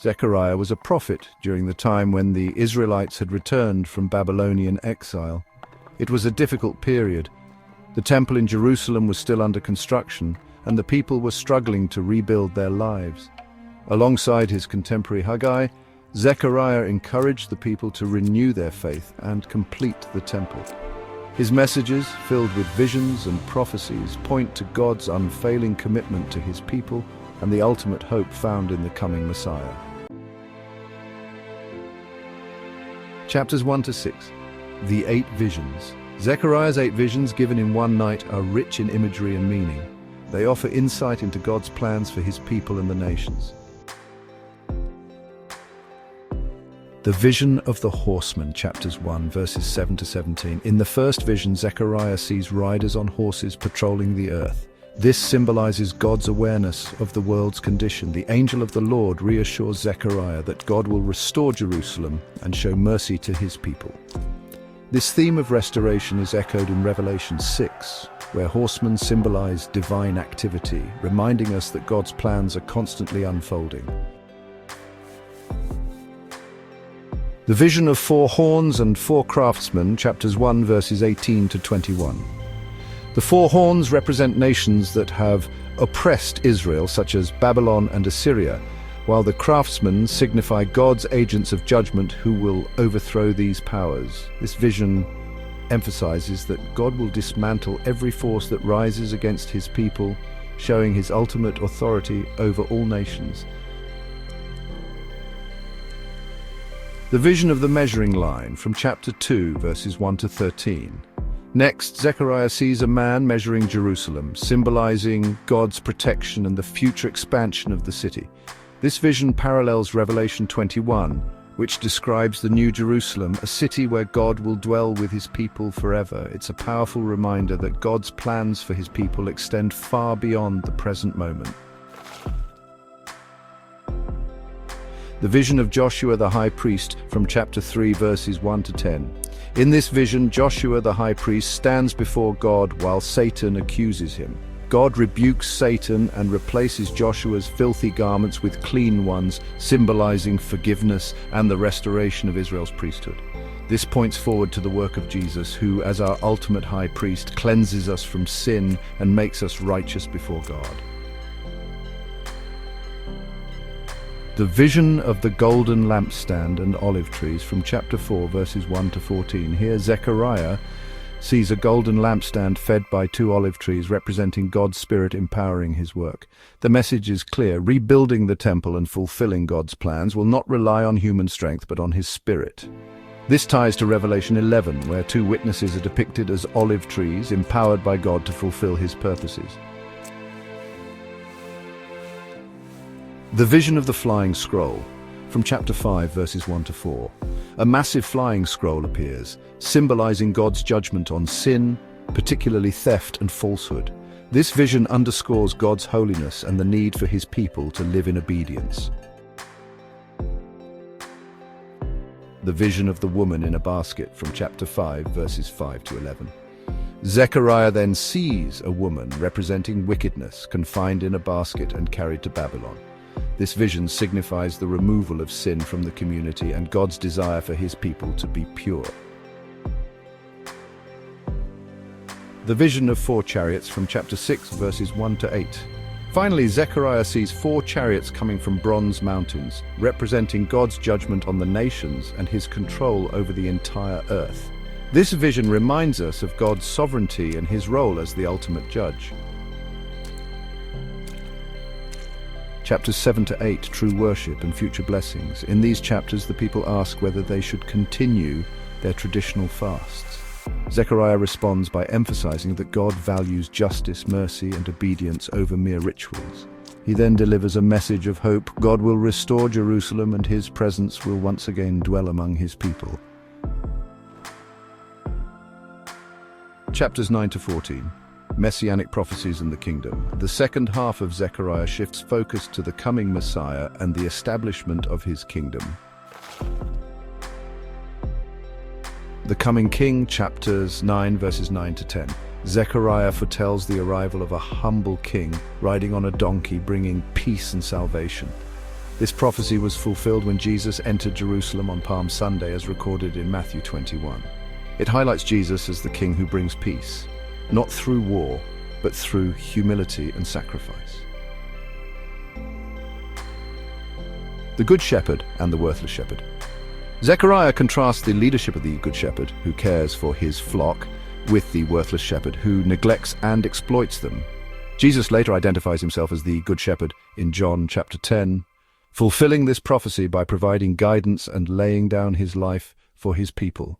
Zechariah was a prophet during the time when the Israelites had returned from Babylonian exile. It was a difficult period. The temple in Jerusalem was still under construction, and the people were struggling to rebuild their lives. Alongside his contemporary Haggai, Zechariah encouraged the people to renew their faith and complete the temple. His messages, filled with visions and prophecies, point to God's unfailing commitment to his people and the ultimate hope found in the coming Messiah. Chapters 1 to 6. The 8 Visions. Zechariah's 8 visions given in one night are rich in imagery and meaning. They offer insight into God's plans for his people and the nations. The vision of the horsemen, chapters 1, verses 7 to 17. In the first vision, Zechariah sees riders on horses patrolling the earth. This symbolizes God's awareness of the world's condition. The angel of the Lord reassures Zechariah that God will restore Jerusalem and show mercy to his people. This theme of restoration is echoed in Revelation 6, where horsemen symbolize divine activity, reminding us that God's plans are constantly unfolding. The vision of 4 horns and 4 craftsmen, chapters 1, verses 18 to 21. The 4 horns represent nations that have oppressed Israel, such as Babylon and Assyria, while the craftsmen signify God's agents of judgment who will overthrow these powers. This vision emphasizes that God will dismantle every force that rises against his people, showing his ultimate authority over all nations. The vision of the measuring line, from chapter 2, verses 1 to 13. Next, Zechariah sees a man measuring Jerusalem, symbolizing God's protection and the future expansion of the city. This vision parallels Revelation 21, which describes the New Jerusalem, a city where God will dwell with his people forever. It's a powerful reminder that God's plans for his people extend far beyond the present moment. The vision of Joshua the high priest, from chapter 3, verses 1 to 10. In this vision, Joshua the high priest stands before God while Satan accuses him. God rebukes Satan and replaces Joshua's filthy garments with clean ones, symbolizing forgiveness and the restoration of Israel's priesthood. This points forward to the work of Jesus, who, as our ultimate high priest, cleanses us from sin and makes us righteous before God. The vision of the golden lampstand and olive trees, from chapter 4, verses 1 to 14. Here, Zechariah sees a golden lampstand fed by 2 olive trees, representing God's Spirit empowering his work. The message is clear: rebuilding the temple and fulfilling God's plans will not rely on human strength, but on his Spirit. This ties to Revelation 11, where 2 witnesses are depicted as olive trees, empowered by God to fulfill his purposes. The vision of the flying scroll, from chapter 5, verses 1 to 4. A massive flying scroll appears, symbolizing God's judgment on sin, particularly theft and falsehood. This vision underscores God's holiness and the need for his people to live in obedience. The vision of the woman in a basket, from chapter 5, verses 5 to 11. Zechariah then sees a woman representing wickedness, confined in a basket and carried to Babylon. This vision signifies the removal of sin from the community and God's desire for his people to be pure. The vision of 4 chariots, from chapter 6, verses 1 to 8. Finally, Zechariah sees 4 chariots coming from bronze mountains, representing God's judgment on the nations and his control over the entire earth. This vision reminds us of God's sovereignty and his role as the ultimate judge. Chapters 7 to 8, true worship and future blessings. In these chapters, the people ask whether they should continue their traditional fasts. Zechariah responds by emphasizing that God values justice, mercy, and obedience over mere rituals. He then delivers a message of hope. God will restore Jerusalem and his presence will once again dwell among his people. Chapters 9 to 14. Messianic Prophecies in the Kingdom. The second half of Zechariah shifts focus to the coming Messiah and the establishment of his kingdom. The Coming King, chapters 9, verses 9 to 10. Zechariah foretells the arrival of a humble king riding on a donkey, bringing peace and salvation. This prophecy was fulfilled when Jesus entered Jerusalem on Palm Sunday, as recorded in Matthew 21. It highlights Jesus as the king who brings peace, not through war, but through humility and sacrifice. The Good Shepherd and the Worthless Shepherd. Zechariah contrasts the leadership of the Good Shepherd, who cares for his flock, with the worthless shepherd, who neglects and exploits them. Jesus later identifies himself as the Good Shepherd in John chapter 10, fulfilling this prophecy by providing guidance and laying down his life for his people.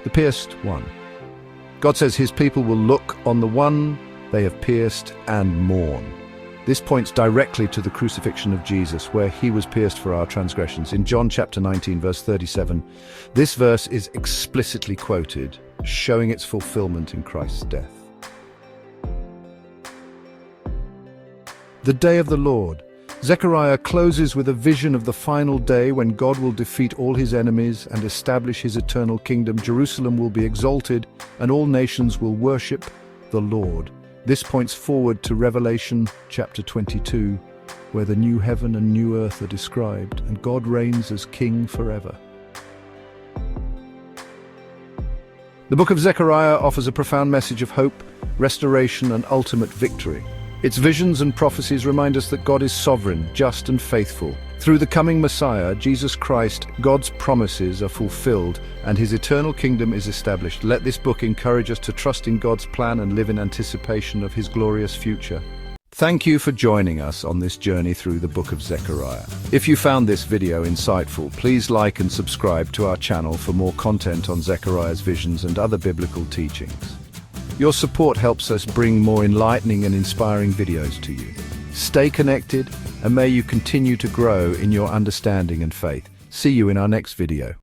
The Pierced One. God says his people will look on the one they have pierced and mourn. This points directly to the crucifixion of Jesus, where he was pierced for our transgressions. In John chapter 19, verse 37, this verse is explicitly quoted, showing its fulfillment in Christ's death. The Day of the Lord. Zechariah closes with a vision of the final day when God will defeat all his enemies and establish his eternal kingdom. Jerusalem will be exalted, and all nations will worship the Lord. This points forward to Revelation chapter 22, where the new heaven and new earth are described, and God reigns as king forever. The book of Zechariah offers a profound message of hope, restoration, and ultimate victory. Its visions and prophecies remind us that God is sovereign, just, and faithful. Through the coming Messiah, Jesus Christ, God's promises are fulfilled and his eternal kingdom is established. Let this book encourage us to trust in God's plan and live in anticipation of his glorious future. Thank you for joining us on this journey through the book of Zechariah. If you found this video insightful, please like and subscribe to our channel for more content on Zechariah's visions and other biblical teachings. Your support helps us bring more enlightening and inspiring videos to you. Stay connected, and may you continue to grow in your understanding and faith. See you in our next video.